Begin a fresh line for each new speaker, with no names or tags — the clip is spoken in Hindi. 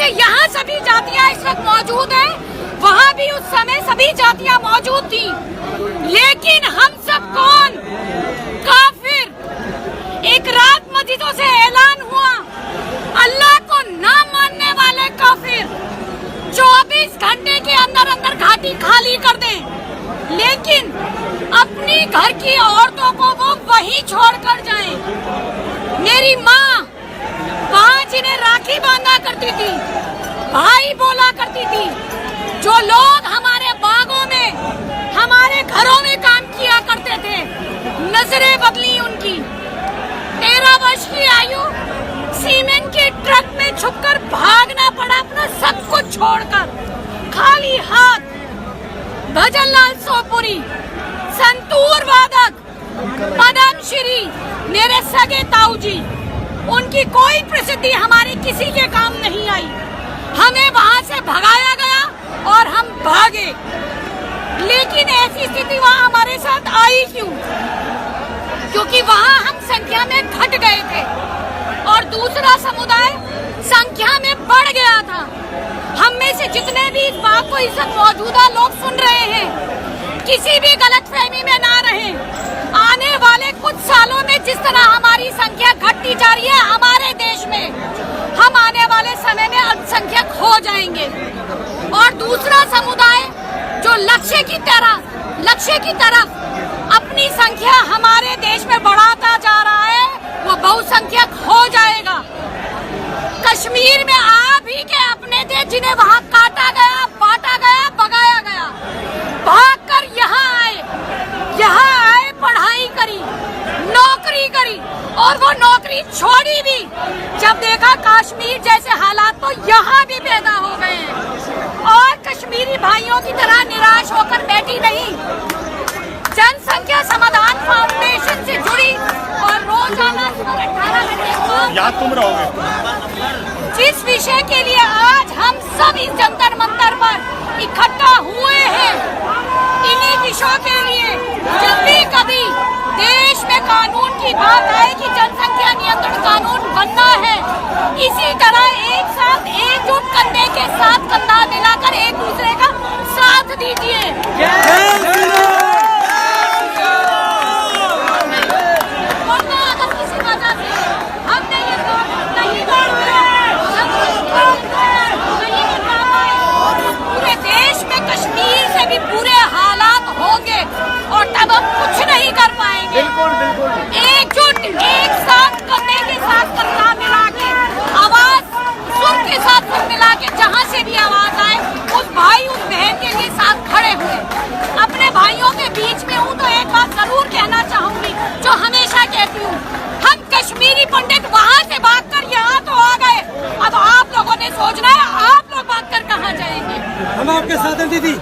जैसे यहाँ सभी जातियाँ इस वक्त मौजूद हैं, वहाँ भी उस समय सभी जातियाँ मौजूद थी। लेकिन हम सब कौन? काफिर। एक रात मस्जिदों से ऐलान हुआ, अल्लाह को ना मानने वाले काफिर 24 घंटे के अंदर अंदर घाटी खाली कर दें, लेकिन अपनी घर की औरतों को वो वहीं छोड़कर जाएं। मेरी माँ वहाँ जिन्हें राखी बांधा करती थी, भाई बोला करती थी, जो लोग हमारे बागों में, हमारे घरों में काम किया करते थे, नजरें बदली उनकी। 13 वर्ष की आयु, सीमेंट के ट्रक में छुपकर भागना पड़ा अपना सब कुछ छोड़कर, खाली हाथ। भजनलाल सोपुरी, संतूर वादक पद्मश्री, मेरे सगे ताऊ जी, उनकी कोई प्रसिद्धि हमारे किसी के काम नहीं आई। हमें वहां से भगाया गया और हम भागे। लेकिन ऐसी स्थिति वहां हमारे साथ आई क्यों? क्योंकि वहां हम संख्या में घट गए थे और दूसरा समुदाय संख्या में बढ़ गया था। हम में से जितने भी इस बात को इस वक्त मौजूदा लोग सुन रहे हैं, किसी भी गलतफहमी में ना रहें। आने वाले कुछ सालों में जिस तरह हमारी संख्या घटती जा रही है हमारे देश में, हम आने वाले समय में अल्पसंख्यक हो जाएंगे। और दूसरा समुदाय जो लक्ष्य की तरफ अपनी संख्या हमारे देश में बढ़ाता जा रहा है, वो बहुसंख्यक हो जाएगा। कश्मीर में आप ही के अपने थे जिन्हें वहाँ काटा गया, बांटा गया, भगाया गया, भागकर यहाँ आए, पढ़ाई करी, नौकरी करी और वो नौकरी छोड़ी भी। जब देखा कश्मीर जैसे हालात, तो यहाँ भी पैदा हो गए हैं। और कश्मीरी भाइयों की तरह निराश होकर बैठी नहीं, जनसंख्या समाधान फाउंडेशन से जुड़ी और रोजाना 18 घंटे
याद तुम रहोगे।
जिस विषय के लिए आज हम सब इस जंतर मंतर पर इकट्ठा हुए हैं, इन्हीं विषयों के लिए जब भी कभी देश में कानून की बात आए कि जनसंख्या नियंत्रण कानून बनना है, इसी तरह एक साथ एकजुट कंधे के साथ कंधा मिलाकर एक दूसरे का साथ दीजिए। कश्मीर से भी बुरे हालात होंगे और तब हम कुछ नहीं कर पाएंगे। बिल्कुल। एकजुट, एक साथ कंधे के साथ कंधा मिला के, आवाज सुर के साथ सुर मिला के, जहाँ से भी आवाज आए उस भाई उस बहन के लिए साथ खड़े हुए। अपने भाइयों के बीच में हूँ तो एक बात जरूर कहना चाहूंगी, जो हमेशा कहती हूँ, हम कश्मीरी पंडित वहाँ से भागकर यहाँ तो आ गए, अब आप लोगों ने सोचना है आप लोग भागकर कहाँ जाएंगे।
हम आपके साथ हैं दीदी।